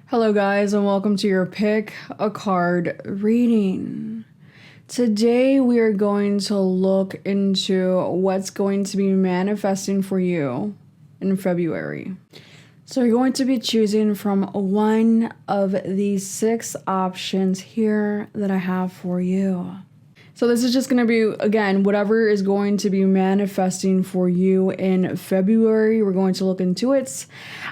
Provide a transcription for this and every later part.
Hello guys, and welcome to your pick a card reading. Today we are going to look into what's going to be manifesting for you in February. So you're going to be choosing from one of these 6 options here that I have for you. So this is just going to be, again, whatever is going to be manifesting for you in February. We're going to look into it.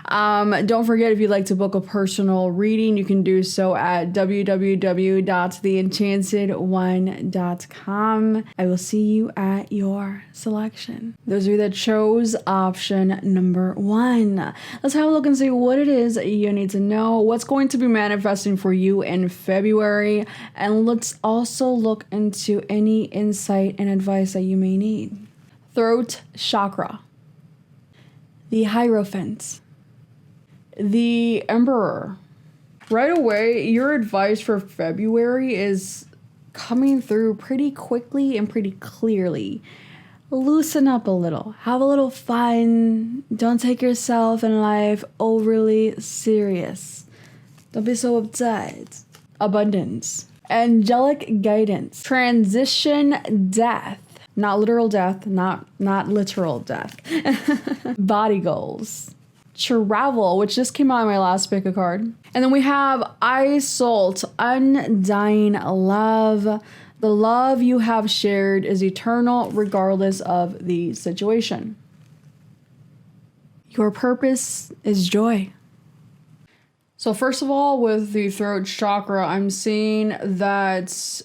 Don't forget, if you'd like to book a personal reading, you can do so at www.theenchantedone.com. I will see you at your selection. Those of you that chose option number 1. Let's have a look and see what it is you need to know, what's going to be manifesting for you in February, and let's also look into any insight and advice that you may need. Throat chakra, the Hierophant, the Emperor. Right away, your advice for February is coming through pretty quickly and pretty clearly. Loosen up a little, have a little fun, don't take yourself and life overly serious. Don't be so upset. Abundance. Angelic guidance, transition, death, not literal death, not literal death. Body goals, travel, which just came out in my last pick a card. And then we have Isolt, undying love. The love you have shared is eternal regardless of the situation. Your purpose is joy. So first of all, with the throat chakra, I see that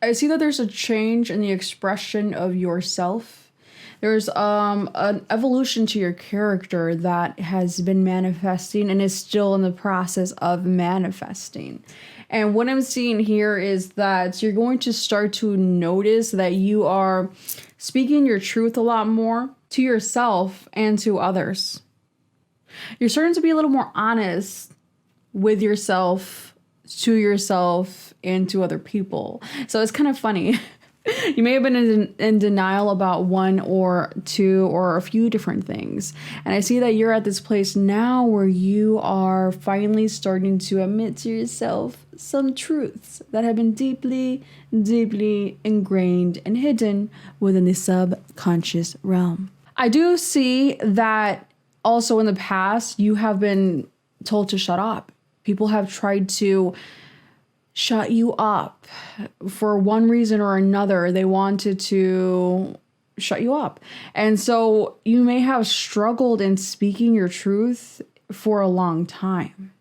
there's a change in the expression of yourself. There's an evolution to your character that has been manifesting and is still in the process of manifesting. And what I'm seeing here is that you're going to start to notice that you are speaking your truth a lot more to yourself and to others. You're starting to be a little more honest with yourself, to yourself, and to other people. So it's kind of funny. You may have been in denial about one or two or a few different things. And I see that you're at this place now where you are finally starting to admit to yourself some truths that have been deeply, deeply ingrained and hidden within the subconscious realm. I do see that also in the past, you have been told to shut up. People have tried to shut you up for one reason or another. They wanted to shut you up. And so you may have struggled in speaking your truth for a long time.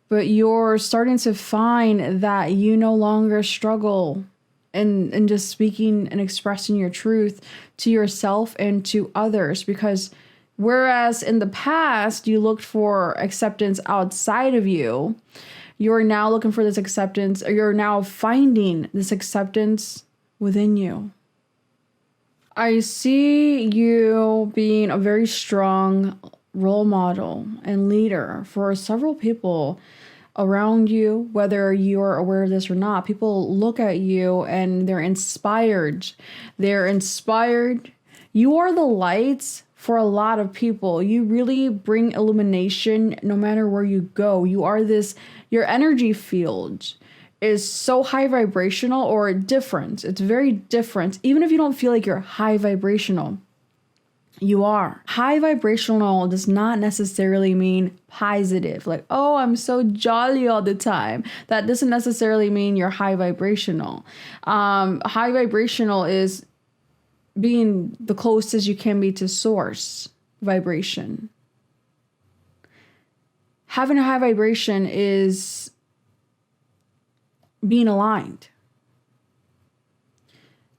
But you're starting to find that you no longer struggle in just speaking and expressing your truth to yourself and to others, because whereas in the past, you looked for acceptance outside of you, you're now looking for this acceptance, or you're now finding this acceptance within you. I see you being a very strong role model and leader for several people around you, whether you're aware of this or not. People look at you and they're inspired. You are the light for a lot of people. You really bring illumination no matter where you go. Your energy field is so high vibrational or different. It's very different. Even if you don't feel like you're high vibrational, you are. High vibrational does not necessarily mean positive. Like, oh, I'm so jolly all the time. That doesn't necessarily mean you're high vibrational. High vibrational is being the closest you can be to source vibration. Having a high vibration is being aligned.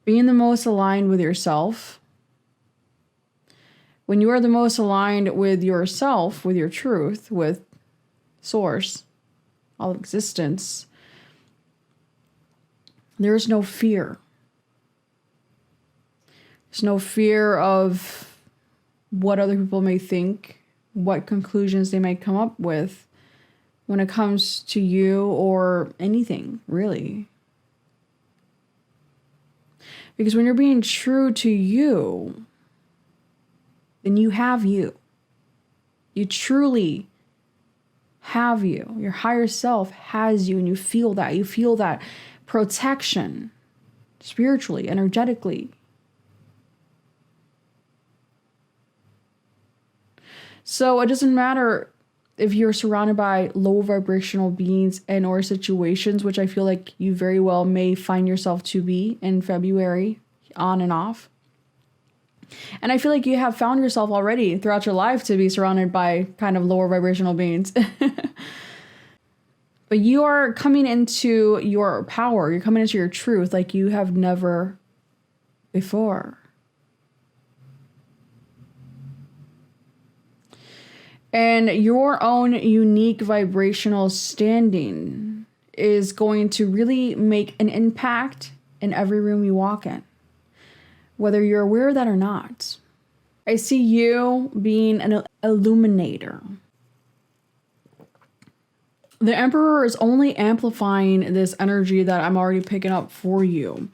Being the most aligned with yourself. When you are the most aligned with yourself, with your truth, with source, all existence, there is no fear. There's no fear of what other people may think, what conclusions they might come up with when it comes to you or anything, really. Because when you're being true to you, then you have you. You truly have you. Your higher self has you, and you feel that. You feel that protection spiritually, energetically. So it doesn't matter if you're surrounded by low vibrational beings and or situations, which I feel like you very well may find yourself to be in February, on and off. And I feel like you have found yourself already throughout your life to be surrounded by kind of lower vibrational beings. But you are coming into your power. You're coming into your truth like you have never before. And your own unique vibrational standing is going to really make an impact in every room you walk in, whether you're aware of that or not. I see you being an illuminator. The Emperor is only amplifying this energy that I'm already picking up for you.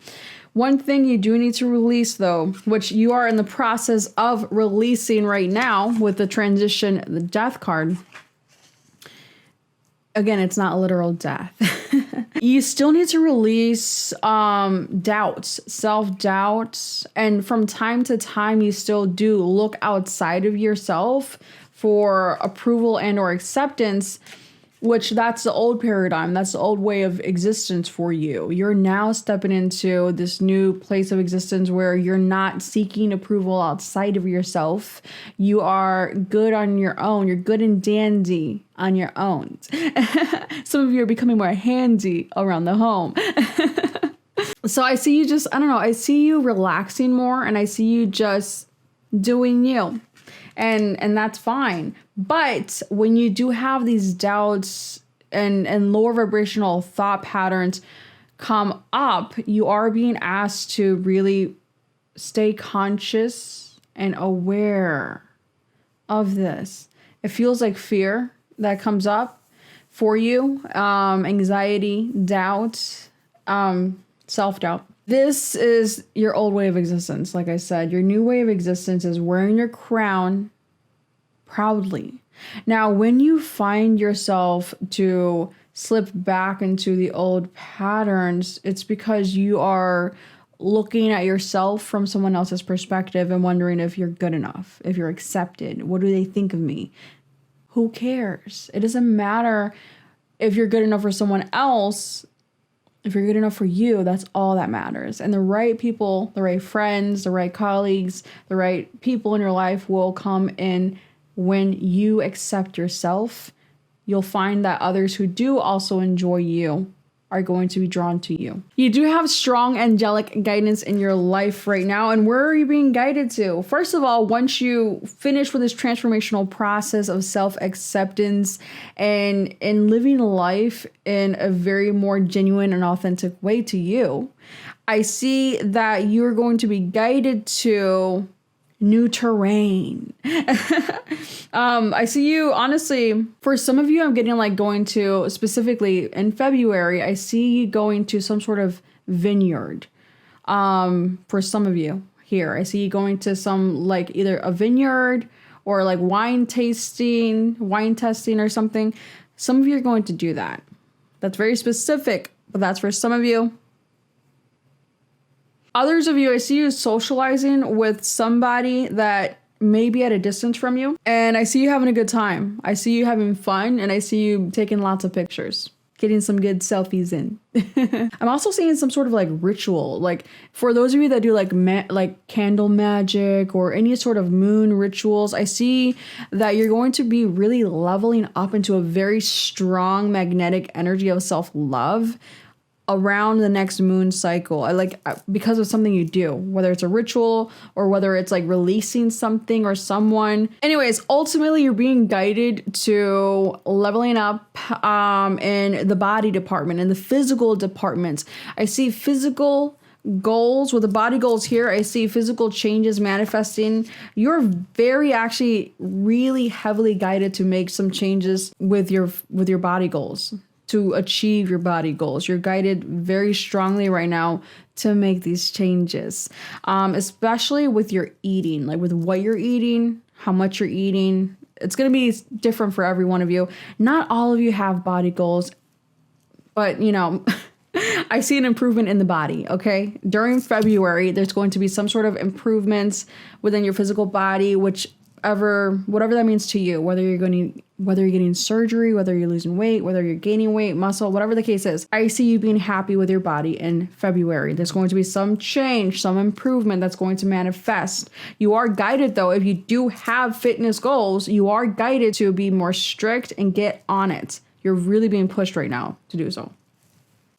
One thing you do need to release, though, which you are in the process of releasing right now with the transition, the death card. Again, it's not literal death. You still need to release doubts, self-doubt. And from time to time, you still do look outside of yourself for approval and or acceptance, which that's the old paradigm. That's the old way of existence for you. You're now stepping into this new place of existence where you're not seeking approval outside of yourself. You are good on your own. You're good and dandy on your own. Some of you are becoming more handy around the home. So I see you just, I don't know, I see you relaxing more, and I see you just doing you. And that's fine. But when you do have these doubts and lower vibrational thought patterns come up, you are being asked to really stay conscious and aware of this. It feels like fear that comes up for you, anxiety, doubt, self-doubt. This is your old way of existence. Like I said, your new way of existence is wearing your crown proudly. Now, when you find yourself to slip back into the old patterns, it's because you are looking at yourself from someone else's perspective and wondering if you're good enough, if you're accepted. What do they think of me? Who cares? It doesn't matter if you're good enough for someone else. If you're good enough for you, that's all that matters. And the right people, the right friends, the right colleagues, the right people in your life will come in when you accept yourself. You'll find that others who do also enjoy you are going to be drawn to you. You do have strong angelic guidance in your life right now. And where are you being guided to? First of all, once you finish with this transformational process of self-acceptance and in living life in a very more genuine and authentic way to you, I see that you're going to be guided to new terrain. I see you, honestly, for some of you, I'm getting like going to, specifically in February, I see you going to some sort of vineyard. For some of you here, I see you going to some like either a vineyard or like wine testing or something. Some of you are going to do that. That's very specific, but that's for some of you. Others of you, I see you socializing with somebody that may be at a distance from you. And I see you having a good time. I see you having fun, and I see you taking lots of pictures, getting some good selfies in. I'm also seeing some sort of like ritual. Like for those of you that do like candle magic or any sort of moon rituals, I see that you're going to be really leveling up into a very strong magnetic energy of self-love around the next moon cycle. Because of something you do, whether it's a ritual or whether it's like releasing something or someone. Anyways, ultimately you're being guided to leveling up in the body department, in the physical departments. I see physical goals with the body goals here. I see physical changes manifesting. You're actually really heavily guided to make some changes with your body goals, to achieve your body goals. You're guided very strongly right now to make these changes, especially with your eating, like with what you're eating, how much you're eating. It's going to be different for every one of you. Not all of you have body goals, but you know, I see an improvement in the body, okay? During February, there's going to be some sort of improvements within your physical body, whatever that means to you, whether you're getting surgery, whether you're losing weight, whether you're gaining weight, muscle, whatever the case is. I see you being happy with your body in February. There's going to be some change, some improvement that's going to manifest. You are guided though, if you do have fitness goals, you are guided to be more strict and get on it. You're really being pushed right now to do so.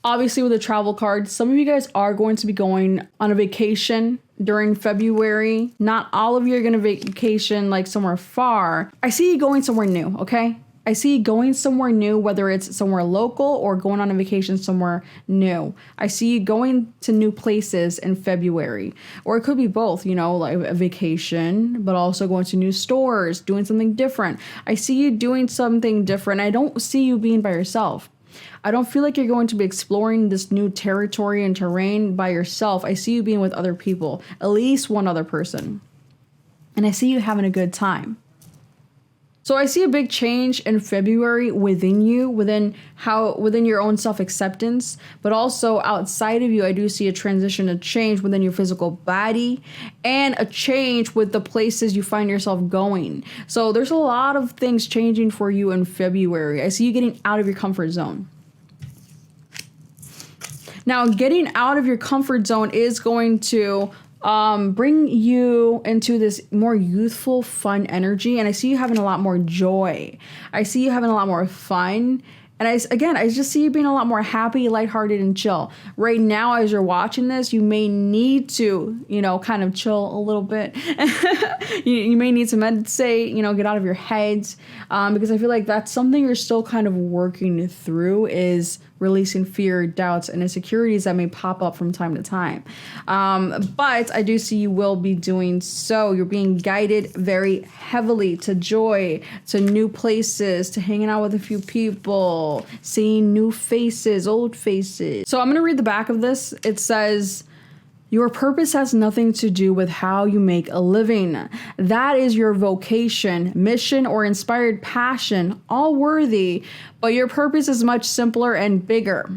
Obviously with the travel card, some of you guys are going to be going on a vacation during February. Not all of you are going to vacation like somewhere far. I see you going somewhere new, okay? I see you going somewhere new, whether it's somewhere local or going on a vacation somewhere new. I see you going to new places in February. Or it could be both, you know, like a vacation, but also going to new stores, doing something different. I see you doing something different. I don't see you being by yourself. I don't feel like you're going to be exploring this new territory and terrain by yourself. I see you being with other people, at least one other person. And I see you having a good time. So I see a big change in February within you, within your own self-acceptance, but also outside of you, I do see a transition, a change within your physical body and a change with the places you find yourself going. So there's a lot of things changing for you in February. I see you getting out of your comfort zone. Now, getting out of your comfort zone is going to bring you into this more youthful, fun energy. And I see you having a lot more joy. I see you having a lot more fun. And I just see you being a lot more happy, lighthearted, and chill. Right now, as you're watching this, you may need to, you know, kind of chill a little bit. you may need to meditate, you know, get out of your heads. Because I feel like that's something you're still kind of working through, is releasing fear, doubts, and insecurities that may pop up from time to time. But I do see you will be doing so. You're being guided very heavily to joy, to new places, to hanging out with a few people, seeing new faces, old faces. So I'm going to read the back of this. It says, your purpose has nothing to do with how you make a living. That is your vocation, mission, or inspired passion, all worthy, but your purpose is much simpler and bigger.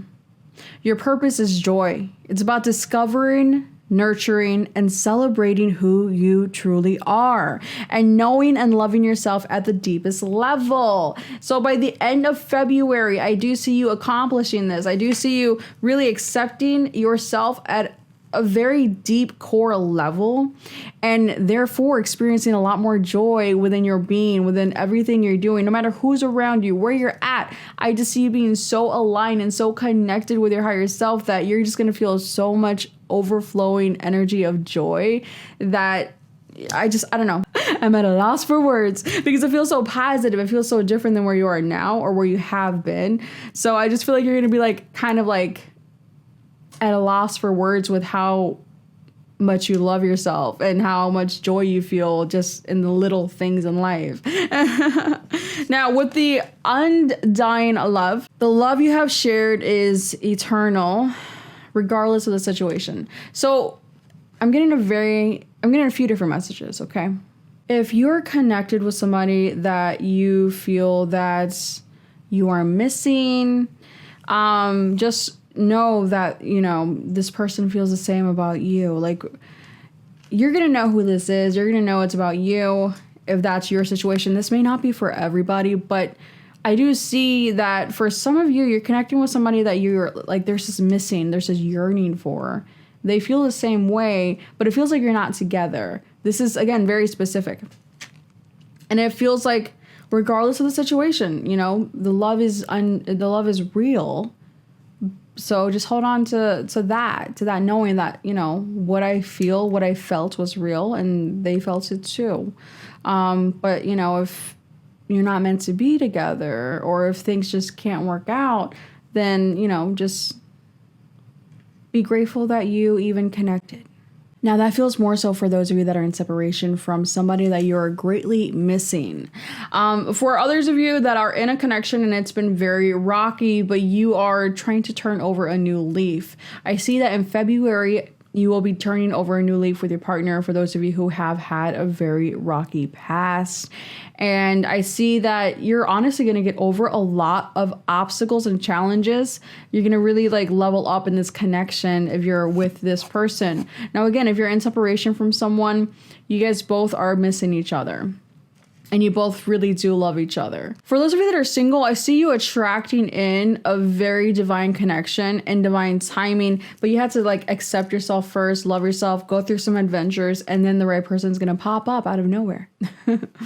Your purpose is joy. It's about discovering, nurturing, and celebrating who you truly are, and knowing and loving yourself at the deepest level. So by the end of February, I do see you accomplishing this. I do see you really accepting yourself at a very deep core level, and therefore experiencing a lot more joy within your being, within everything you're doing, no matter who's around you, where you're at. I just see you being so aligned and so connected with your higher self that you're just going to feel so much overflowing energy of joy that I don't know. I'm at a loss for words because it feels so positive. It feels so different than where you are now or where you have been. So I just feel like you're going to be like, kind of like, at a loss for words with how much you love yourself and how much joy you feel just in the little things in life. Now, with the undying love, the love you have shared is eternal, regardless of the situation. So I'm getting a few different messages, okay? If you're connected with somebody that you feel that you are missing, just know that, you know, this person feels the same about you. Like, you're gonna know who this is. You're gonna know it's about you if that's your situation. This may not be for everybody, but I do see that for some of you, you're connecting with somebody that you're like, there's this missing, there's this yearning for. They feel the same way, but it feels like you're not together. This is, again, very specific. And it feels like, regardless of the situation, you know, the love is real. So just hold on to that knowing that, you know, what I felt was real and they felt it too. But, you know, if you're not meant to be together or if things just can't work out, then, you know, just be grateful that you even connected. Now, that feels more so for those of you that are in separation from somebody that you're greatly missing. For others of you that are in a connection and it's been very rocky, but you are trying to turn over a new leaf, I see that in February, You will be turning over a new leaf with your partner for those of you who have had a very rocky past. And I see that you're honestly going to get over a lot of obstacles and challenges. You're going to really like level up in this connection if you're with this person. Now, again, if you're in separation from someone, you guys both are missing each other. And you both really do love each other. For those of you that are single, I see you attracting in a very divine connection and divine timing, but you have to like accept yourself first, love yourself, go through some adventures, and then the right person's gonna pop up out of nowhere.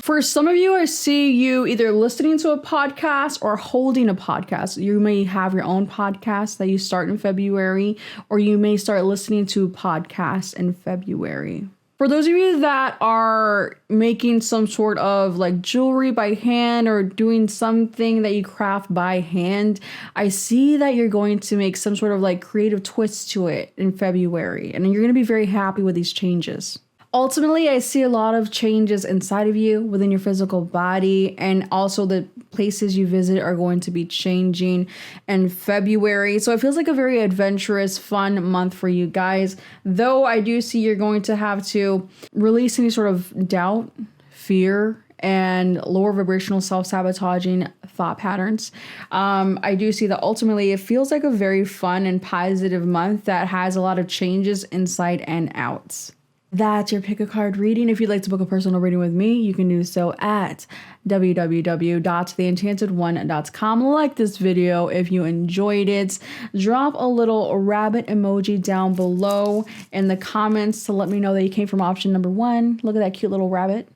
For some of you, I see you either listening to a podcast or holding a podcast. You may have your own podcast that you start in February, or you may start listening to podcasts in February. For those of you that are making some sort of like jewelry by hand or doing something that you craft by hand, I see that you're going to make some sort of like creative twist to it in February, and you're going to be very happy with these changes. Ultimately, I see a lot of changes inside of you within your physical body, and also the places you visit are going to be changing in February. So it feels like a very adventurous, fun month for you guys. Though I do see you're going to have to release any sort of doubt, fear, and lower vibrational self-sabotaging thought patterns. I do see that ultimately it feels like a very fun and positive month that has a lot of changes inside and out. That's your pick a card reading. If you'd like to book a personal reading with me, you can do so at www.theenchantedone.com. Like this video if you enjoyed it. Drop a little rabbit emoji down below in the comments to let me know that you came from option number 1. Look at that cute little rabbit.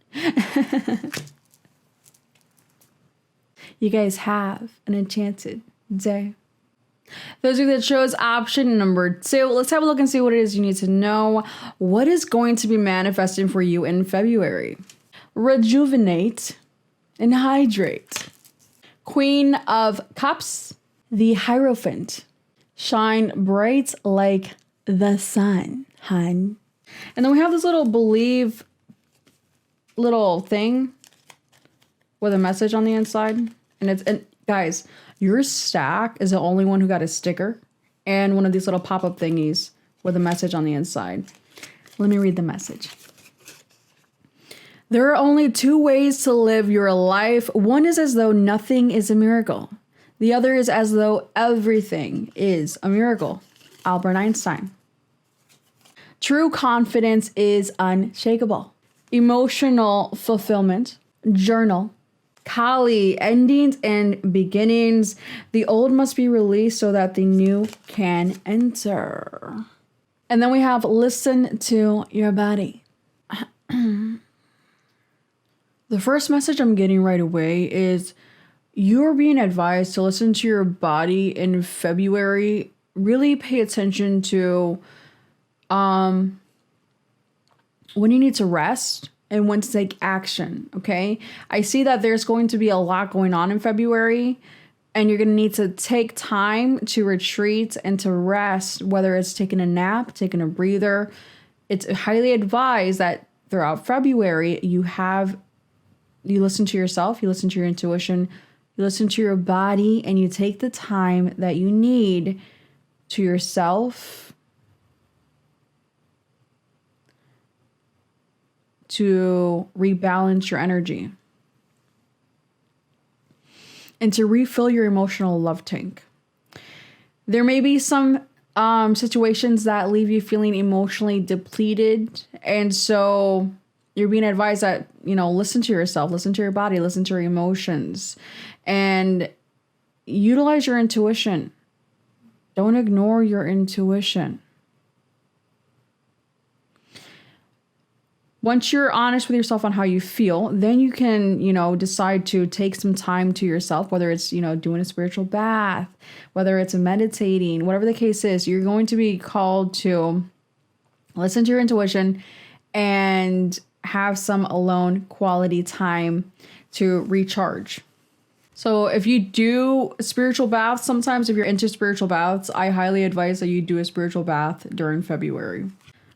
You guys have an enchanted day. Those are that chose option number 2. Let's have a look and see what it is you need to know. What is going to be manifesting for you in February? Rejuvenate and hydrate. Queen of Cups, the Hierophant. Shine bright like the sun, hun. And then we have this little believe little thing with a message on the inside. And guys, your stack is the only one who got a sticker and one of these little pop-up thingies with a message on the inside. Let me read the message. There are only 2 ways to live your life. One is as though nothing is a miracle. The other is as though everything is a miracle. Albert Einstein. True confidence is unshakable. Emotional fulfillment. Journal. Kali, endings and beginnings. The old must be released so that the new can enter. And then we have listen to your body. The first message I'm getting right away is you're being advised to listen to your body in February. Really pay attention to when you need to rest and when to take action, okay? I see that there's going to be a lot going on in February, and you're going to need to take time to retreat and to rest, whether it's taking a nap, taking a breather. It's highly advised that throughout February, you listen to yourself, you listen to your intuition, you listen to your body, and you take the time that you need to yourself to rebalance your energy and to refill your emotional love tank. There may be some situations that leave you feeling emotionally depleted, and so you're being advised that, listen to yourself, listen to your body, listen to your emotions, and utilize your intuition. Don't ignore your intuition. Once you're honest with yourself on how you feel, then you can, decide to take some time to yourself, whether it's, doing a spiritual bath, whether it's meditating, whatever the case is, you're going to be called to listen to your intuition and have some alone quality time to recharge. So if you do spiritual baths, sometimes if you're into spiritual baths, I highly advise that you do a spiritual bath during February.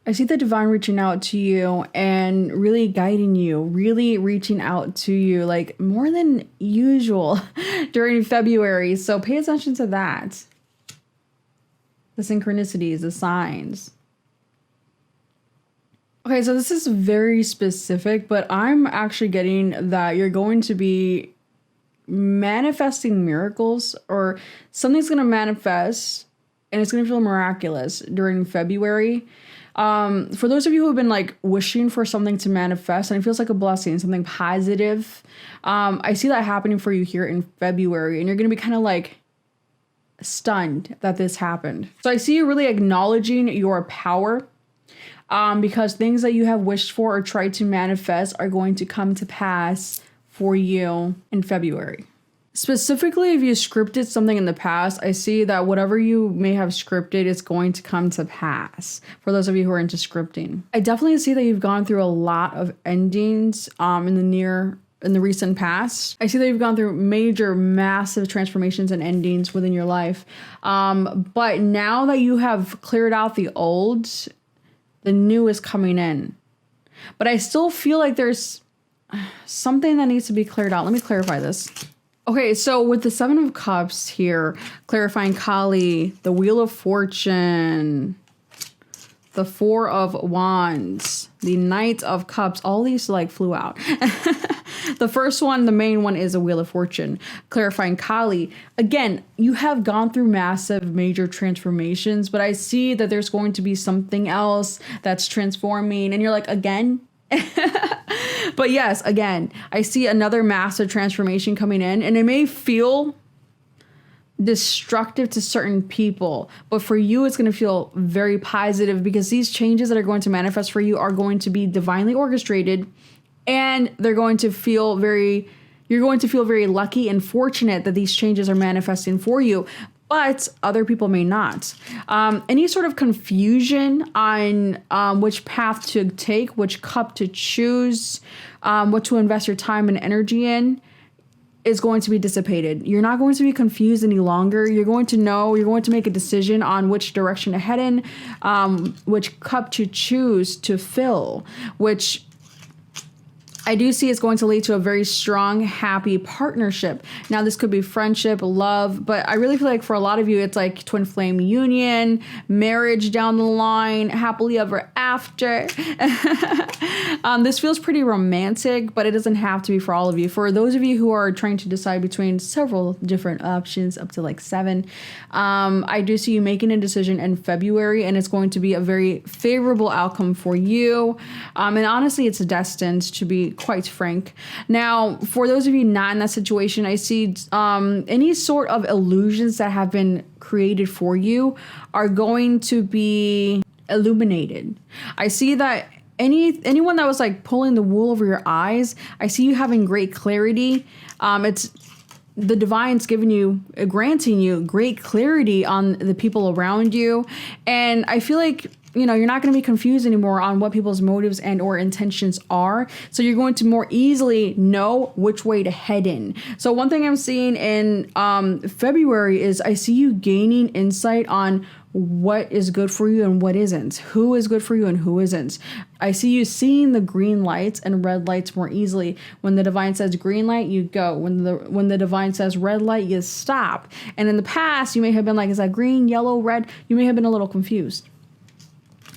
I see the divine reaching out to you and really guiding you, really reaching out to you like more than usual during February. So pay attention to that. The synchronicities, the signs. Okay, so this is very specific, but I'm actually getting that you're going to be manifesting miracles, or something's going to manifest and it's going to feel miraculous during February. For those of you who have been like wishing for something to manifest and it feels like a blessing, something positive, I see that happening for you here in February, and you're going to be kind of like stunned that this happened. So I see you really acknowledging your power, because things that you have wished for or tried to manifest are going to come to pass for you in February. Specifically, if you scripted something in the past, I see that whatever you may have scripted is going to come to pass for those of you who are into scripting. I definitely see that you've gone through a lot of endings in the recent past. I see that you've gone through major, massive transformations and endings within your life. But now that you have cleared out the old, the new is coming in. But I still feel like there's something that needs to be cleared out. Let me clarify this. Okay, so with the Seven of Cups here, clarifying Kali, the Wheel of Fortune, the Four of Wands, the Knight of Cups, all these like flew out. The first one, the main one, is a Wheel of Fortune. Clarifying Kali. Again, you have gone through massive, major transformations, but I see that there's going to be something else that's transforming. And you're like, again? But yes, again, I see another massive transformation coming in, and it may feel destructive to certain people, but for you it's going to feel very positive, because these changes that are going to manifest for you are going to be divinely orchestrated, and you're going to feel very lucky and fortunate that these changes are manifesting for you. But other people may not. Any sort of confusion on which path to take, which cup to choose, what to invest your time and energy in, is going to be dissipated. You're not going to be confused any longer. You're going to know, you're going to make a decision on which direction to head in, which cup to choose to fill, which I do see is going to lead to a very strong, happy partnership. Now, this could be friendship, love, but I really feel like for a lot of you, it's like twin flame union, marriage down the line, happily ever after. This feels pretty romantic, but it doesn't have to be for all of you. For those of you who are trying to decide between several different options, up to like 7, I do see you making a decision in February, and it's going to be a very favorable outcome for you. And honestly, it's destined to be quite frank. Now, for those of you not in that situation, I see any sort of illusions that have been created for you are going to be illuminated. I see that anyone that was like pulling the wool over your eyes, I see you having great clarity. It's the divine's granting you great clarity on the people around you. And I feel like, you're not going to be confused anymore on what people's motives and or intentions are. So you're going to more easily know which way to head in. So one thing I'm seeing in February is I see you gaining insight on what is good for you and what isn't, who is good for you and who isn't. I see you seeing the green lights and red lights more easily. When the divine says green light, you go. When the divine says red light, you stop. And in the past, you may have been like, is that green, yellow, red? You may have been a little confused.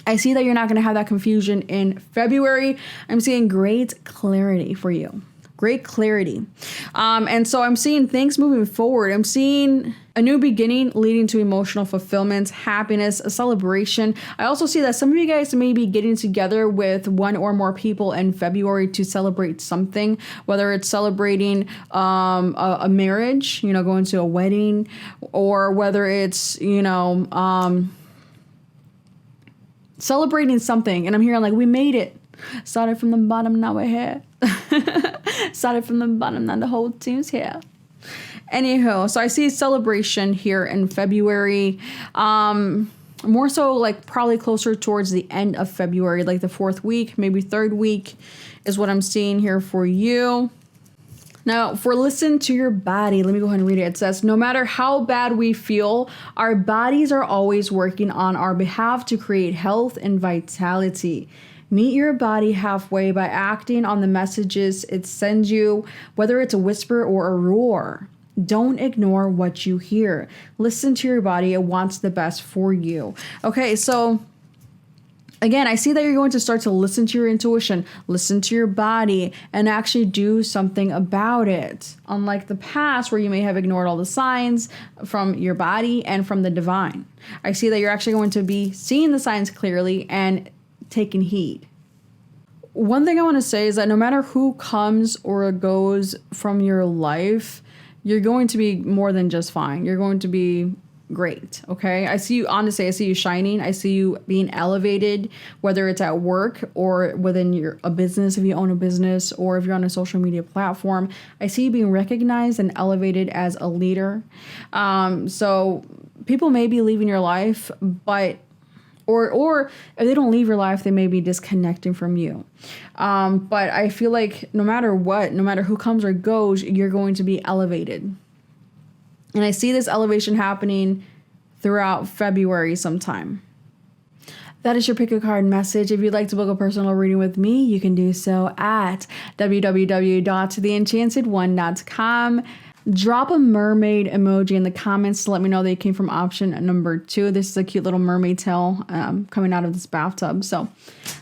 I see that you're not going to have that confusion in February. I'm seeing great clarity for you. Great clarity. And so I'm seeing things moving forward. I'm seeing a new beginning leading to emotional fulfillment, happiness, a celebration. I also see that some of you guys may be getting together with one or more people in February to celebrate something, whether it's celebrating a marriage, going to a wedding, or whether it's, celebrating something. And I'm hearing like, we made it. Started from the bottom, now we're here. Started from the bottom, now the whole team's here. Anywho, so I see a celebration here in February. More so like probably closer towards the end of February, like the 4th week, maybe 3rd week is what I'm seeing here for you. Now, for listen to your body, let me go ahead and read it. It says, no matter how bad we feel, our bodies are always working on our behalf to create health and vitality. Meet your body halfway by acting on the messages it sends you, whether it's a whisper or a roar. Don't ignore what you hear. Listen to your body. It wants the best for you. Okay, so Again, I see that you're going to start to listen to your intuition, listen to your body, and actually do something about it. Unlike the past where you may have ignored all the signs from your body and from the divine. I see that you're actually going to be seeing the signs clearly and taking heed. One thing I want to say is that no matter who comes or goes from your life, you're going to be more than just fine. You're going to be great. Okay. I see you, honestly, I see you shining. I see you being elevated, whether it's at work or within a business, if you own a business, or if you're on a social media platform. I see you being recognized and elevated as a leader. So people may be leaving your life, but or if they don't leave your life, they may be disconnecting from you. But I feel like no matter what, no matter who comes or goes, you're going to be elevated. And I see this elevation happening throughout February sometime. That is your pick a card message. If you'd like to book a personal reading with me, you can do so at www.theenchantedone.com. Drop a mermaid emoji in the comments to let me know that you came from option number 2. This is a cute little mermaid tail coming out of this bathtub. So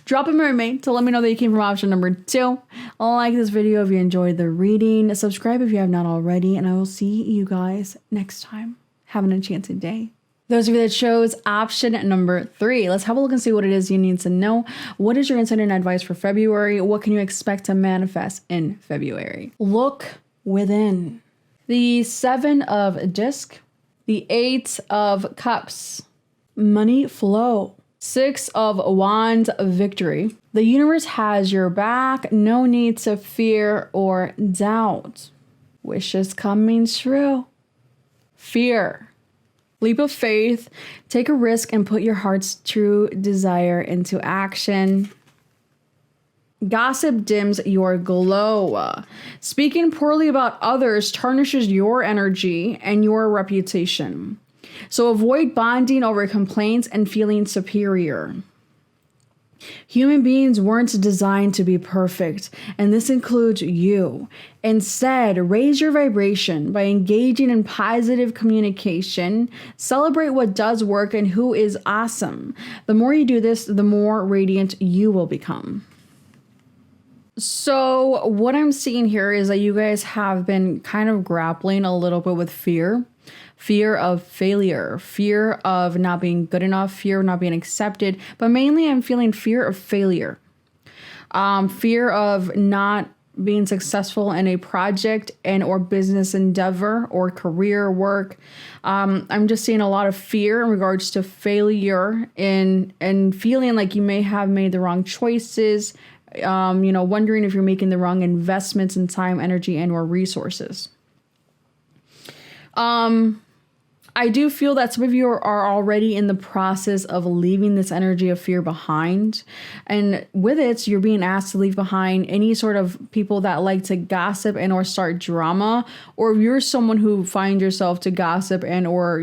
drop a mermaid to let me know that you came from option number 2. Like this video if you enjoyed the reading. Subscribe if you have not already. And I will see you guys next time. Have an enchanted day. Those of you that chose option number 3, let's have a look and see what it is you need to know. What is your insight and advice for February? What can you expect to manifest in February? Look within. The 7 of Disc, the 8 of Cups, money flow, 6 of Wands, victory. The universe has your back, no need to fear or doubt. Wishes coming true. Fear. Leap of faith, take a risk and put your heart's true desire into action. Gossip dims your glow. Speaking poorly about others tarnishes your energy and your reputation. So avoid bonding over complaints and feeling superior. Human beings weren't designed to be perfect, and this includes you. Instead, raise your vibration by engaging in positive communication. Celebrate what does work and who is awesome. The more you do this, the more radiant you will become. So what I'm seeing here is that you guys have been kind of grappling a little bit with fear. Fear of failure, fear of not being good enough, fear of not being accepted. But mainly I'm feeling fear of failure. Fear of not being successful in a project and or business endeavor or career work. I'm just seeing a lot of fear in regards to failure and feeling like you may have made the wrong choices. Wondering if you're making the wrong investments in time, energy, and or resources. I do feel that some of you are already in the process of leaving this energy of fear behind. And with it, you're being asked to leave behind any sort of people that like to gossip and or start drama. Or if you're someone who finds yourself to gossip and or,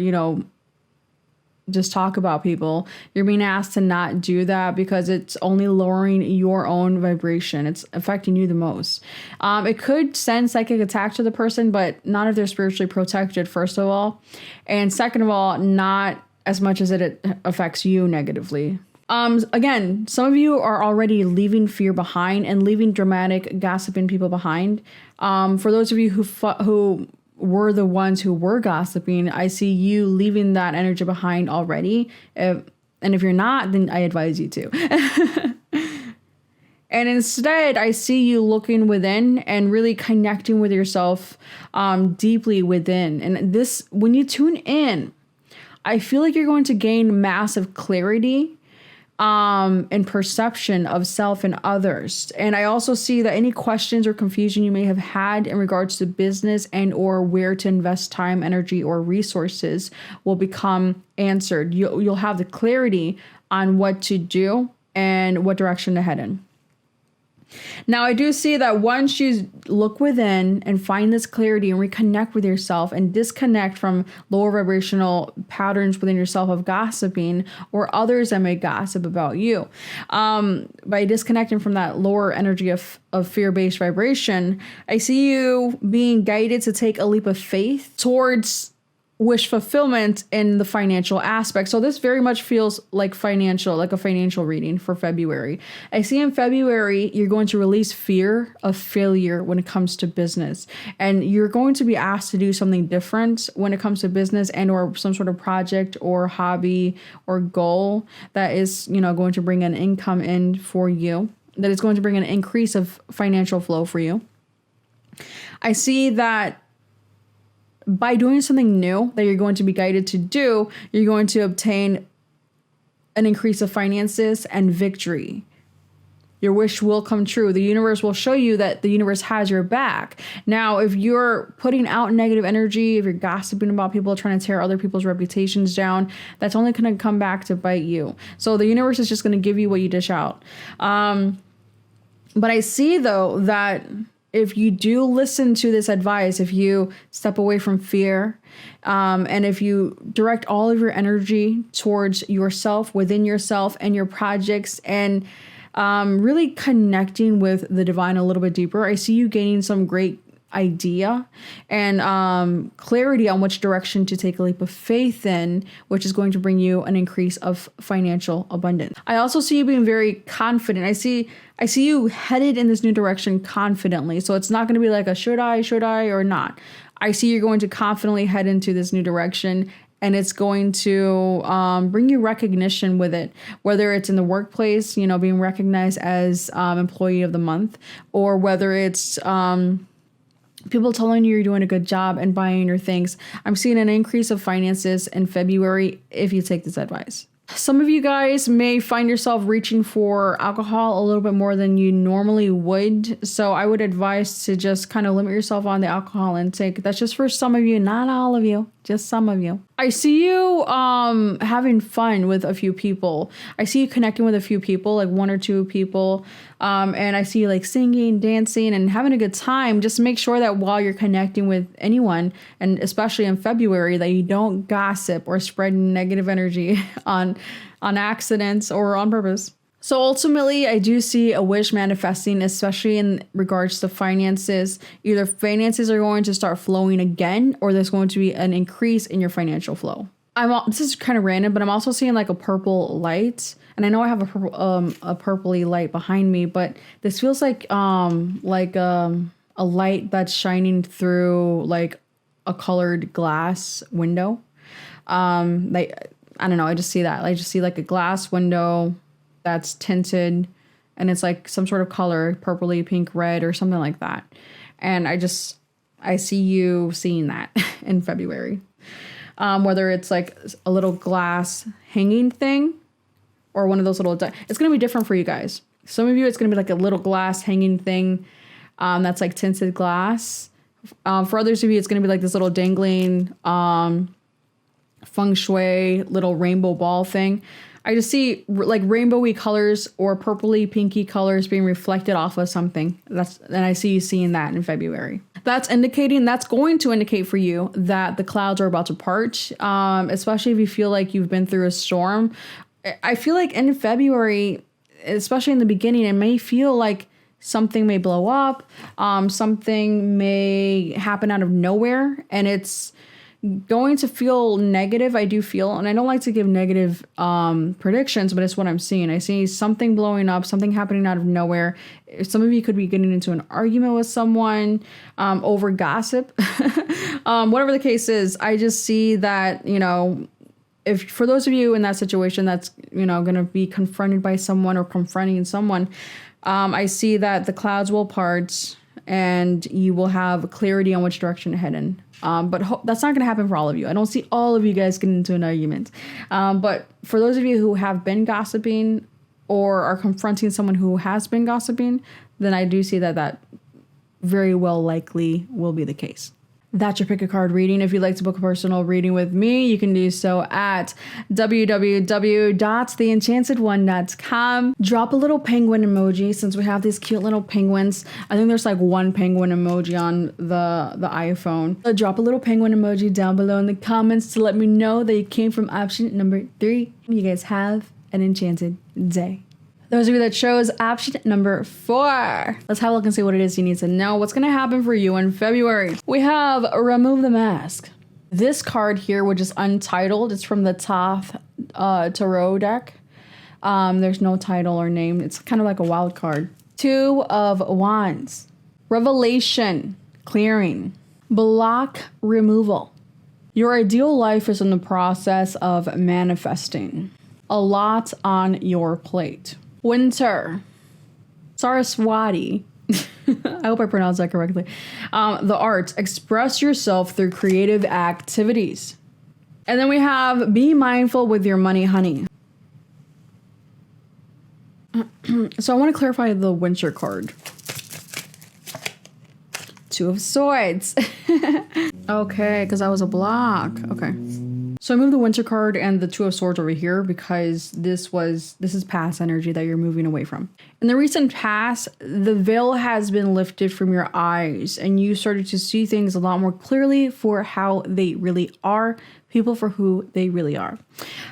just talk about people, you're being asked to not do that because it's only lowering your own vibration. It's affecting you the most. It could send psychic attack to the person, but not if they're spiritually protected, first of all. And second of all, not as much as it affects you negatively. Again, some of you are already leaving fear behind and leaving dramatic gossiping people behind. For those of you who were the ones who were gossiping, I see you leaving that energy behind already. And if you're not, then I advise you to. And instead, I see you looking within and really connecting with yourself deeply within. And this, when you tune in, I feel like you're going to gain massive clarity and perception of self and others. And I also see that any questions or confusion you may have had in regards to business and or where to invest time, energy, or resources will become answered. You'll have the clarity on what to do and what direction to head in. Now, I do see that once you look within and find this clarity and reconnect with yourself and disconnect from lower vibrational patterns within yourself of gossiping or others that may gossip about you, by disconnecting from that lower energy of fear-based vibration, I see you being guided to take a leap of faith towards wish fulfillment in the financial aspect. So this very much feels like a financial reading for February. I see in February, you're going to release fear of failure when it comes to business. And you're going to be asked to do something different when it comes to business and or some sort of project or hobby or goal that is, going to bring an income in for you, that is going to bring an increase of financial flow for you. I see that by doing something new that you're going to be guided to do, you're going to obtain an increase of finances and victory. Your wish will come true. The universe will show you that the universe has your back. Now, if you're putting out negative energy, if you're gossiping about people, trying to tear other people's reputations down, that's only going to come back to bite you. So the universe is just going to give you what you dish out. But I see, though, that if you do listen to this advice, if you step away from fear, and if you direct all of your energy towards yourself, within yourself and your projects, and really connecting with the divine a little bit deeper, I see you gaining some great idea and clarity on which direction to take a leap of faith in, which is going to bring you an increase of financial abundance. I also see you being very confident. I see you headed in this new direction confidently. So it's not going to be like a should I or not. I see you're going to confidently head into this new direction, and it's going to bring you recognition with it, whether it's in the workplace, being recognized as employee of the month, or whether it's people telling you you're doing a good job and buying your things. I'm seeing an increase of finances in February if you take this advice. Some of you guys may find yourself reaching for alcohol a little bit more than you normally would. So I would advise to just kind of limit yourself on the alcohol intake. That's just for some of you, not all of you, just some of you. I see you having fun with a few people. I see you connecting with a few people, like one or two people. And I see you like singing, dancing, and having a good time. Just make sure that while you're connecting with anyone, and especially in February, that you don't gossip or spread negative energy on accidents or on purpose. So ultimately, I do see a wish manifesting, especially in regards to finances. Either finances are going to start flowing again, or there's going to be an increase in your financial flow. This is kind of random, but I'm also seeing like a purple light. And I know I have a purpley light behind me, but this feels like a light that's shining through like a colored glass window. I don't know. I just see that. I just see like a glass window that's tinted, and it's like some sort of color, purpley, pink, red, or something like that. And I see you seeing that in February. Whether it's like a little glass hanging thing or one of those little, it's going to be different for you guys. Some of you, it's going to be like a little glass hanging thing that's like tinted glass. For others of you, it's going to be like this little dangling feng shui little rainbow ball thing. I just see like rainbowy colors or purpley pinky colors being reflected off of something. And I see you seeing that in February. That's going to indicate for you that the clouds are about to part, especially if you feel like you've been through a storm. I feel like in February, especially in the beginning, it may feel like something may blow up, something may happen out of nowhere, and it's going to feel negative. I do feel, and I don't like to give negative predictions, but it's what I'm seeing. I see something blowing up, something happening out of nowhere. Some of you could be getting into an argument with someone over gossip. Whatever the case is, I just see that, if for those of you in that situation that's, going to be confronted by someone or confronting someone, I see that the clouds will part and you will have clarity on which direction to head in. But that's not going to happen for all of you. I don't see all of you guys getting into an argument. But for those of you who have been gossiping or are confronting someone who has been gossiping, then I do see that very well likely will be the case. That's your pick a card reading. If you'd like to book a personal reading with me, you can do so at www.theenchantedone.com. Drop a little penguin emoji since we have these cute little penguins. I think there's like one penguin emoji on the iPhone. So drop a little penguin emoji down below in the comments to let me know that you came from option number 3. You guys have an enchanted day. Those of you that chose option number 4. Let's have a look and see what it is you need to know. What's going to happen for you in February? We have remove the mask. This card here, which is Untitled, it's from the Thoth Tarot deck. There's no title or name. It's kind of like a wild card. Two of Wands. Revelation. Clearing. Block removal. Your ideal life is in the process of manifesting. A lot on your plate. Winter. Saraswati. I hope I pronounced that correctly. The arts. Express yourself through creative activities. And then we have be mindful with your money, honey. So I want to clarify the winter card. Two of Swords. Okay, because that was a block. Okay. So I moved the winter card and the Two of Swords over here because this is past energy that you're moving away from. In the recent past, the veil has been lifted from your eyes and you started to see things a lot more clearly for how they really are, people for who they really are.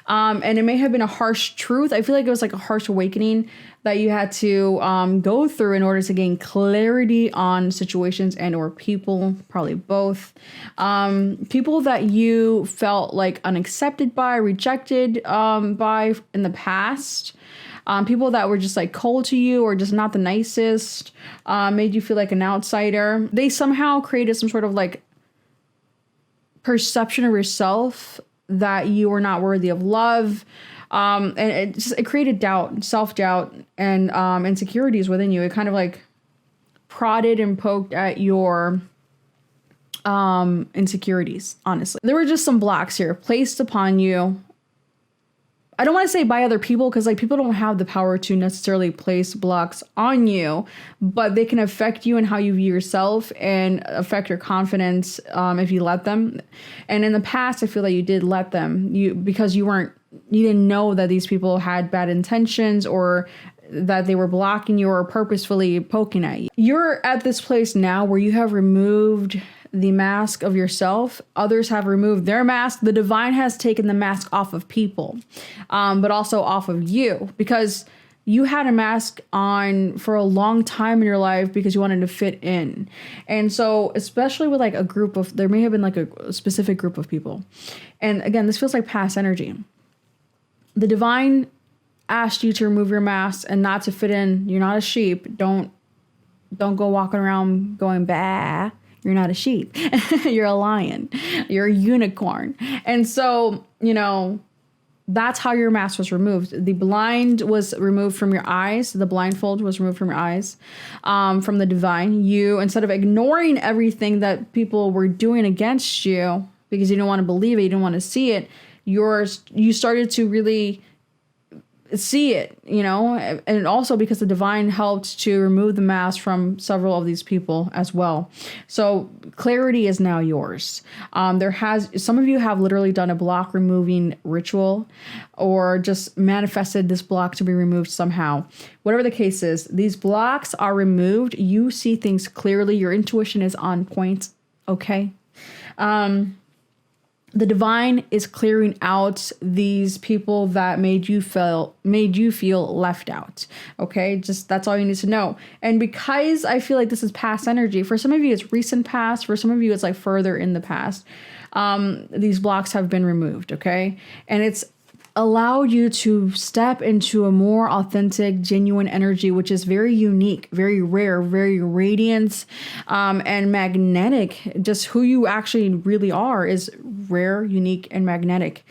And it may have been a harsh truth. I feel like it was like a harsh awakening that you had to go through in order to gain clarity on situations and or people, probably both. People that you felt like unaccepted by, rejected by in the past. People that were just like cold to you or just not the nicest, made you feel like an outsider. They somehow created some sort of like perception of yourself that you were not worthy of love. And it created doubt, self-doubt, and insecurities within you. It kind of like prodded and poked at your insecurities, honestly. There were just some blocks here placed upon you. I don't want to say by other people because like people don't have the power to necessarily place blocks on you, but they can affect you and how you view yourself and affect your confidence if you let them. And in the past, I feel that you did let them because you didn't know that these people had bad intentions or that they were blocking you or purposefully poking at you. You're at this place now where you have removed the mask of yourself. Others have removed their mask. The divine has taken the mask off of people, but also off of you because you had a mask on for a long time in your life because you wanted to fit in. And so, especially with like a group of, there may have been like a specific group of people. And again, this feels like past energy. The divine asked you to remove your mask and not to fit in. You're not a sheep. Don't go walking around going, bah. You're not a sheep. You're a lion. You're a unicorn. And so, that's how your mask was removed. The blind was removed from your eyes. The blindfold was removed from your eyes, from the divine. You, instead of ignoring everything that people were doing against you because you didn't want to believe it, you didn't want to see it, you started to really see it, and also because the divine helped to remove the mask from several of these people as well. So clarity is now yours. Some of you have literally done a block removing ritual or just manifested this block to be removed somehow. Whatever the case is, these blocks are removed. You see things clearly. Your intuition is on point. Okay. The divine is clearing out these people that made you feel left out. Okay, just that's all you need to know. And because I feel like this is past energy, for some of you it's recent past, for some of you it's like further in the past. These blocks have been removed. Okay, and it's allowed you to step into a more authentic, genuine energy, which is very unique, very rare, very radiant, and magnetic. Just who you actually really are is rare, unique, and magnetic.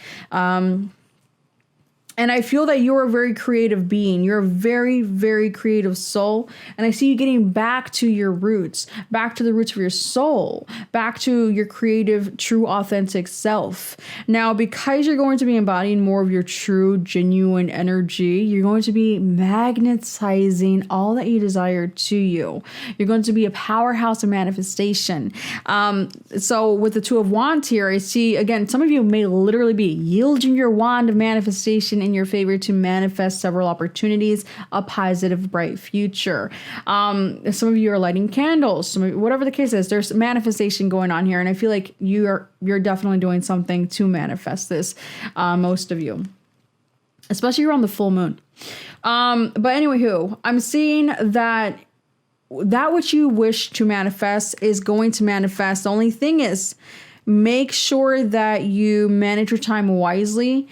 And I feel that you're a very creative being. You're a very, very creative soul. And I see you getting back to your roots, back to the roots of your soul, back to your creative, true, authentic self. Now, because you're going to be embodying more of your true, genuine energy, you're going to be magnetizing all that you desire to you. You're going to be a powerhouse of manifestation. So with the Two of Wands here, I see, again, some of you may literally be yielding your wand of manifestation in your favor to manifest several opportunities, a positive, bright future. Some of you are lighting candles, whatever the case is, there's manifestation going on here. And I feel like you're definitely doing something to manifest this, most of you, especially around the full moon. But anywho, I'm seeing that which you wish to manifest is going to manifest. The only thing is, Make sure that you manage your time wisely,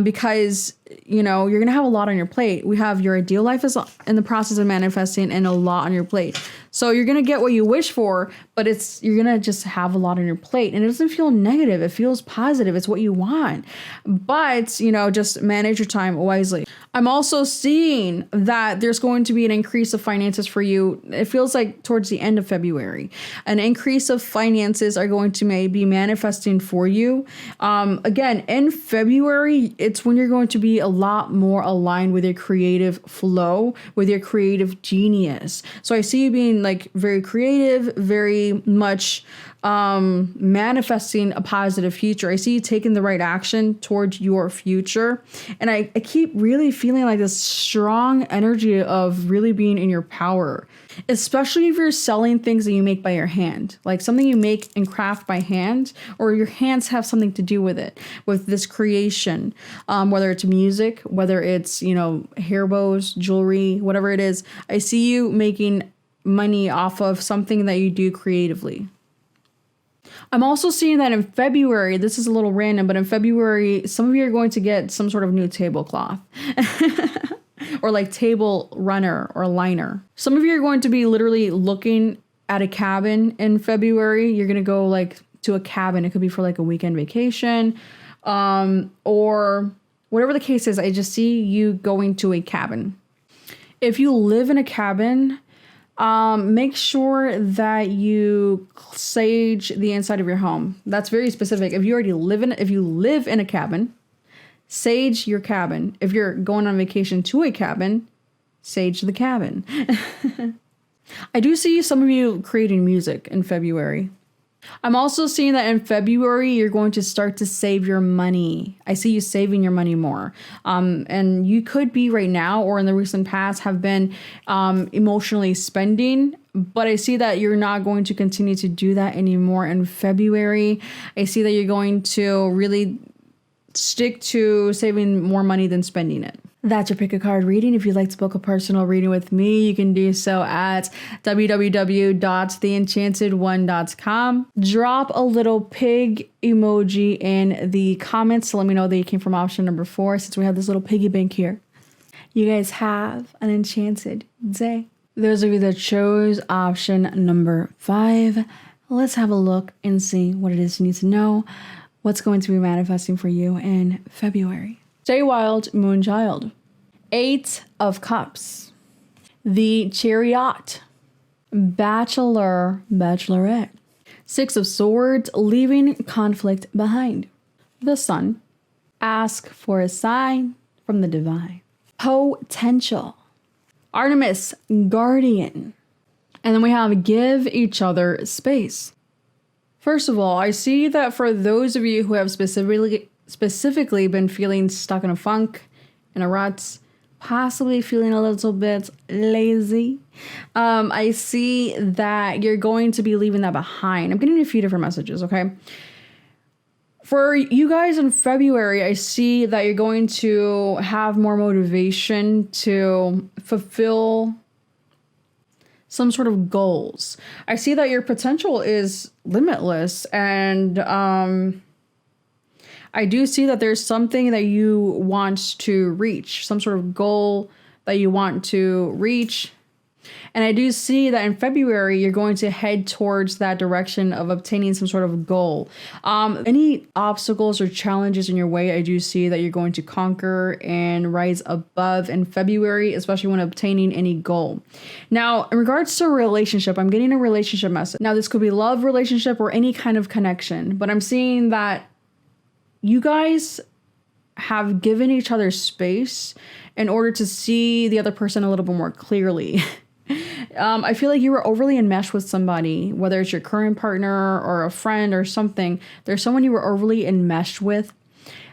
because you're going to have a lot on your plate. We have your ideal life is in the process of manifesting and a lot on your plate. So you're going to get what you wish for, but you're going to just have a lot on your plate, and it doesn't feel negative. It feels positive. It's what you want, but just manage your time wisely. I'm also seeing that there's going to be an increase of finances for you. It feels like towards the end of February, an increase of finances are going to be manifesting for you. Again, in February, it's when you're going to be a lot more aligned with your creative flow, with your creative genius. So I see you being like very creative, very much manifesting a positive future. I see you taking the right action towards your future. And I keep really feeling like this strong energy of really being in your power, especially if you're selling things that you make by your hand, like something you make and craft by hand, or your hands have something to do with it, with this creation, whether it's music, whether it's, hair bows, jewelry, whatever it is. I see you making money off of something that you do creatively. I'm also seeing that in February, this is a little random, but in February, some of you are going to get some sort of new tablecloth or like table runner or liner. Some of you are going to be literally looking at a cabin in February. You're going to go like to a cabin. It could be for like a weekend vacation, or whatever the case is. I just see you going to a cabin. If you live in a cabin, make sure that you sage the inside of your home. That's very specific. If you live in a cabin, sage your cabin. If you're going on vacation to a cabin, sage the cabin. I do see some of you creating music in February. I'm also seeing that in February, you're going to start to save your money. I see you saving your money more. And you could be right now or in the recent past have been emotionally spending, but I see that you're not going to continue to do that anymore in February. I see that you're going to really stick to saving more money than spending it. That's your pick a card reading. If you'd like to book a personal reading with me, you can do so at www.theenchantedone.com. Drop a little pig emoji in the comments to let me know that you came from option number 4, since we have this little piggy bank here. You guys have an enchanted day. Those of you that chose option number 5, let's have a look and see what it is you need to know. What's going to be manifesting for you in February. Stay wild, Moonchild. 8 of Cups. The Chariot. Bachelor, Bachelorette. 6 of Swords, leaving conflict behind. The Sun. Ask for a sign from the divine. Potential. Artemis, Guardian. And then we have give each other space. First of all, I see that for those of you who have specifically been feeling stuck in a funk, in a rut, possibly feeling a little bit lazy, I see that you're going to be leaving that behind. I'm getting a few different messages, okay? For you guys in February, I see that you're going to have more motivation to fulfill some sort of goals. I see that your potential is limitless, and I do see that there's something that you want to reach, some sort of goal that you want to reach. And I do see that in February, you're going to head towards that direction of obtaining some sort of goal. Any obstacles or challenges in your way, I do see that you're going to conquer and rise above in February, especially when obtaining any goal. Now, in regards to a relationship, I'm getting a relationship message. Now, this could be love relationship or any kind of connection, but I'm seeing that you guys have given each other space in order to see the other person a little bit more clearly. I feel like you were overly enmeshed with somebody, whether it's your current partner or a friend or something. There's someone you were overly enmeshed with.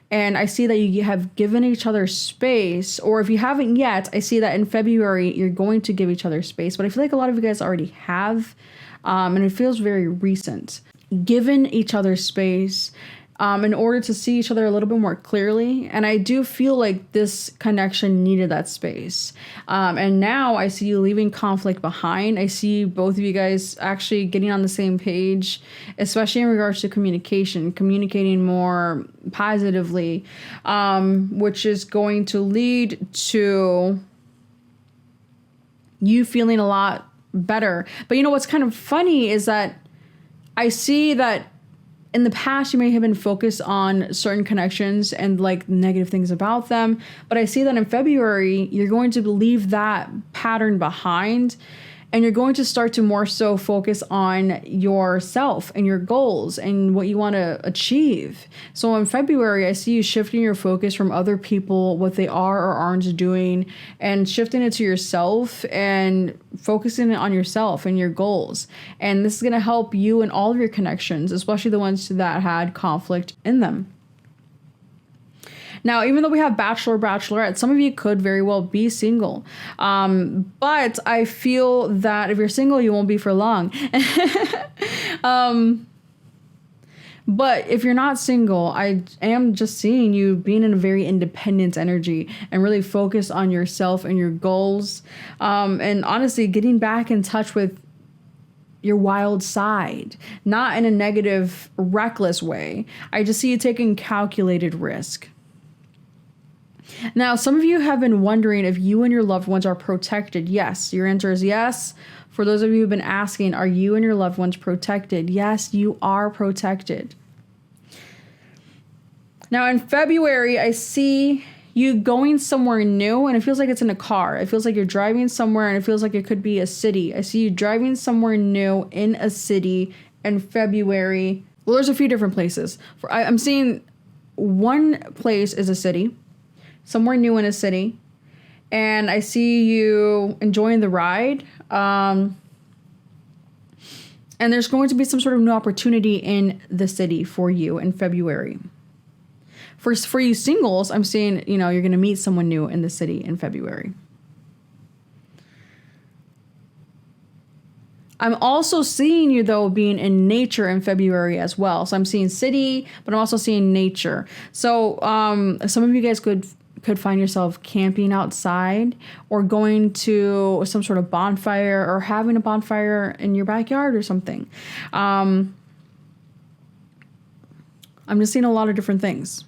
And I see that you have given each other space, or if you haven't yet, I see that in February, you're going to give each other space. But I feel like a lot of you guys already have, and it feels very recent. Given each other space. in order to see each other a little bit more clearly. And I do feel like this connection needed that space. And now I see you leaving conflict behind. I see both of you guys actually getting on the same page, especially in regards to communicating more positively, which is going to lead to you feeling a lot better. But you know what's kind of funny is that I see that in the past, you may have been focused on certain connections and like negative things about them. But I see that in February, you're going to leave that pattern behind, and you're going to start to more so focus on yourself and your goals and what you want to achieve. So in February, I see you shifting your focus from other people, what they are or aren't doing, and shifting it to yourself and focusing on yourself and your goals. And this is going to help you in all of your connections, especially the ones that had conflict in them. Now, even though we have bachelor, bachelorette, some of you could very well be single. But I feel that if you're single, you won't be for long. But if you're not single, I am just seeing you being in a very independent energy and really focused on yourself and your goals. And honestly, getting back in touch with your wild side, not in a negative, reckless way. I just see you taking calculated risk. Now, some of you have been wondering if you and your loved ones are protected. Yes, your answer is yes. For those of you who've been asking, are you and your loved ones protected? Yes, you are protected. Now, in February, I see you going somewhere new, and it feels like it's in a car. It feels like you're driving somewhere, and it feels like it could be a city. I see you driving somewhere new in a city in February. Well, there's a few different places. I'm seeing one place is a city. Somewhere new in a city, and I see you enjoying the ride. And there's going to be some sort of new opportunity in the city for you in February. For you singles, I'm seeing, you're going to meet someone new in the city in February. I'm also seeing you, though, being in nature in February as well. So I'm seeing city, but I'm also seeing nature. So some of you guys could find yourself camping outside or going to some sort of bonfire or having a bonfire in your backyard or something. I'm just seeing a lot of different things.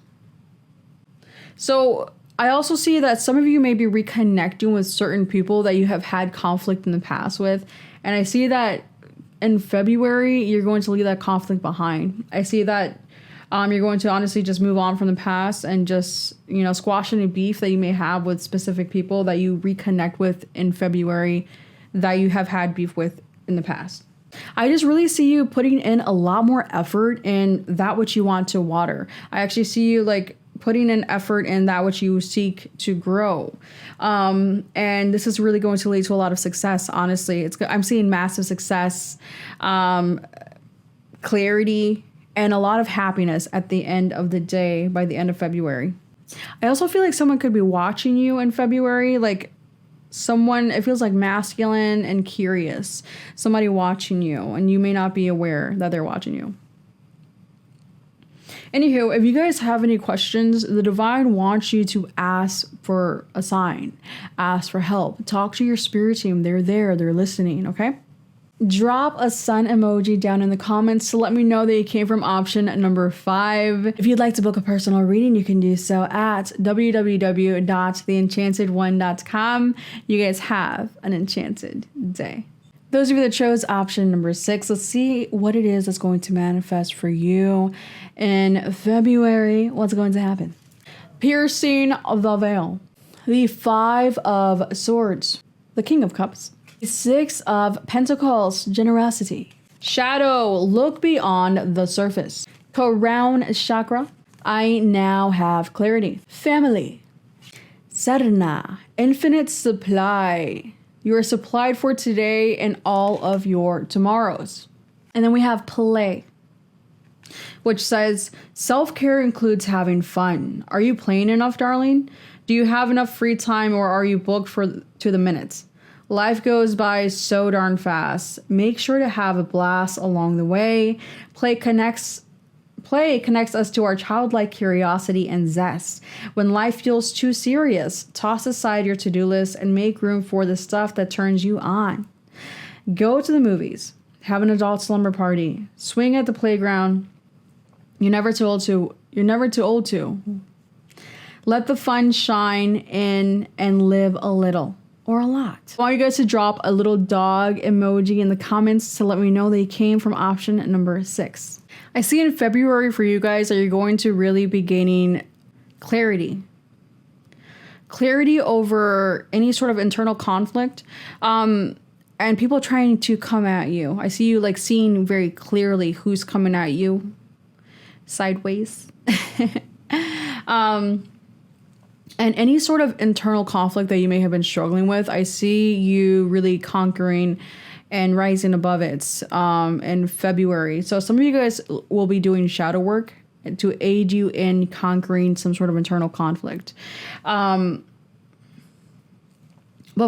So I also see that some of you may be reconnecting with certain people that you have had conflict in the past with. And I see that in February, you're going to leave that conflict behind. I see that you're going to honestly just move on from the past and just, squash any beef that you may have with specific people that you reconnect with in February that you have had beef with in the past. I just really see you putting in a lot more effort in that which you want to water. I actually see you putting in effort in that which you seek to grow. And this is really going to lead to a lot of success, honestly. I'm seeing massive success, clarity, and a lot of happiness at the end of the day by the end of February. I also feel like someone could be watching you in February, someone, it feels like masculine and curious. Somebody watching you, and you may not be aware that they're watching you. Anywho, if you guys have any questions, the divine wants you to ask for a sign, ask for help, talk to your spirit team. They're there, they're listening, okay? Drop a sun emoji down in the comments to let me know that you came from option number 5. If you'd like to book a personal reading, you can do so at www.theenchantedone.com. You guys have an enchanted day. Those of you that chose option number 6, let's see what it is that's going to manifest for you in February. What's going to happen? Piercing the veil. The 5 of Swords. The King of Cups. 6 of Pentacles, generosity. Shadow, look beyond the surface. Crown chakra, I now have clarity. Family. Sarna, infinite supply. You are supplied for today and all of your tomorrows. And then we have play, which says self-care includes having fun. Are you playing enough, darling? Do you have enough free time, or are you booked to the minutes? Life goes by so darn fast. Make sure to have a blast along the way. Play connects Play connects us to our childlike curiosity and zest. When life feels too serious, toss aside your to-do list and make room for the stuff that turns you on. Go to the movies, have an adult slumber party, swing at the playground. You're never too old to. You're never too old to. Let the fun shine in and live a little or a lot. I want you guys to drop a little dog emoji in the comments to let me know they came from option number 6. I see in February for you guys that you're going to really be gaining clarity. Clarity over any sort of internal conflict. And people trying to come at you. I see you like seeing very clearly who's coming at you sideways. And any sort of internal conflict that you may have been struggling with, I see you really conquering and rising above it in February. So some of you guys will be doing shadow work to aid you in conquering some sort of internal conflict. But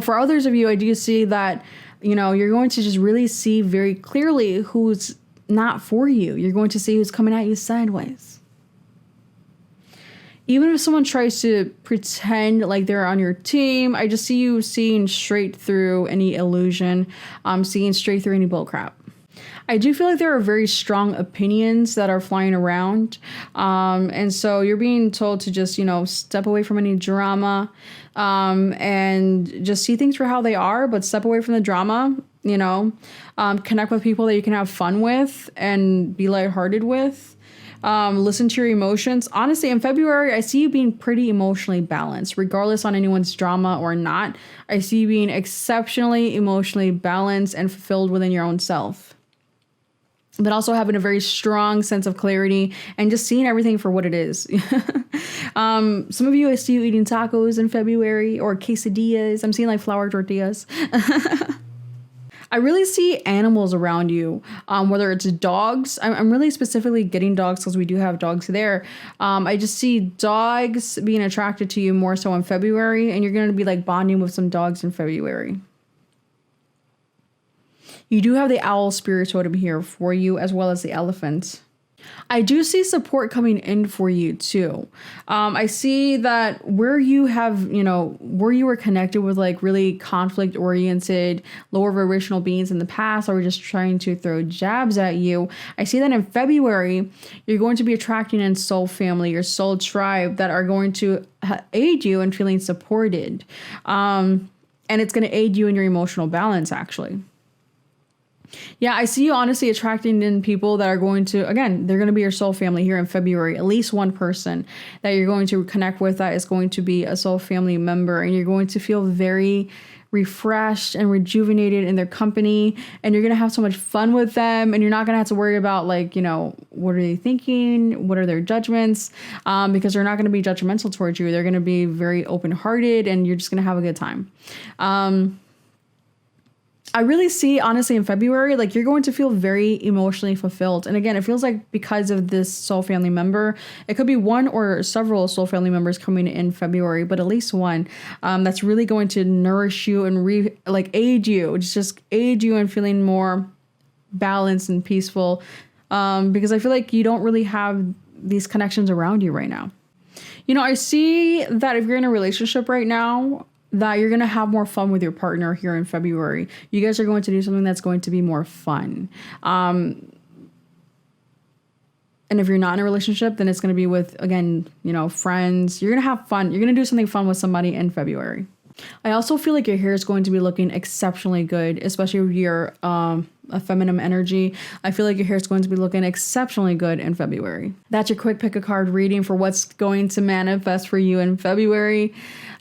for others of you, I do see that, you know, you're going to just really see very clearly who's not for you. You're going to see who's coming at you sideways. Even if someone tries to pretend like they're on your team, I just see you seeing straight through any illusion, seeing straight through any bullcrap. I do feel like there are very strong opinions that are flying around. And so you're being told to just, you know, step away from any drama and just see things for how they are, but step away from the drama, you know, connect with people that you can have fun with and be lighthearted with. Listen to your emotions. Honestly, in February, I see you being pretty emotionally balanced, regardless on anyone's drama or not. I see you being exceptionally emotionally balanced and fulfilled within your own self. But also having a very strong sense of clarity and just seeing everything for what it is. Some of you, I see you eating tacos in February or quesadillas. I'm seeing like flour tortillas. I really see animals around you, whether it's dogs. I'm really specifically getting dogs because we do have dogs there. I just see dogs being attracted to you more so in February, and you're going to be like bonding with some dogs in February. You do have the owl spirit totem here for you, as well as the elephant. I do see support coming in for you too. I see that where you have, you know, where you were connected with like really conflict oriented, lower vibrational beings in the past, or just trying to throw jabs at you. I see that in February, you're going to be attracting in soul family, your soul tribe that are going to aid you in feeling supported. And it's going to aid you in your emotional balance, actually. Yeah, I see you honestly attracting in people that are going to, again, they're going to be your soul family here in February. At least one person that you're going to connect with that is going to be a soul family member. And you're going to feel very refreshed and rejuvenated in their company. And you're going to have so much fun with them. And you're not going to have to worry about like, you know, what are they thinking? What are their judgments? Because they're not going to be judgmental towards you. They're going to be very open-hearted and you're just going to have a good time. I really see, honestly, in February, like you're going to feel very emotionally fulfilled. And again, it feels like because of this soul family member, it could be one or several soul family members coming in February, but at least one that's really going to nourish you and aid you, just aid you in feeling more balanced and peaceful. Because I feel like you don't really have these connections around you right now. You know, I see that if you're in a relationship right now, that you're going to have more fun with your partner here in February. You guys are going to do something that's going to be more fun. And if you're not in a relationship, then it's going to be with, again, you know, friends. You're going to have fun. You're going to do something fun with somebody in February. I also feel like your hair is going to be looking exceptionally good, especially if you're a feminine energy. I feel like your hair is going to be looking exceptionally good in February. That's your quick pick a card reading for what's going to manifest for you in February.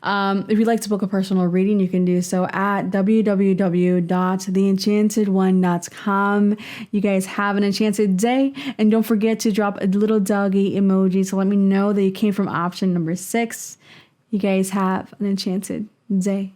If you'd like to book a personal reading, you can do so at www.theenchantedone.com. You guys have an enchanted day, and don't forget to drop a little doggy emoji to let me know that you came from option number 6. You guys have an enchanted day.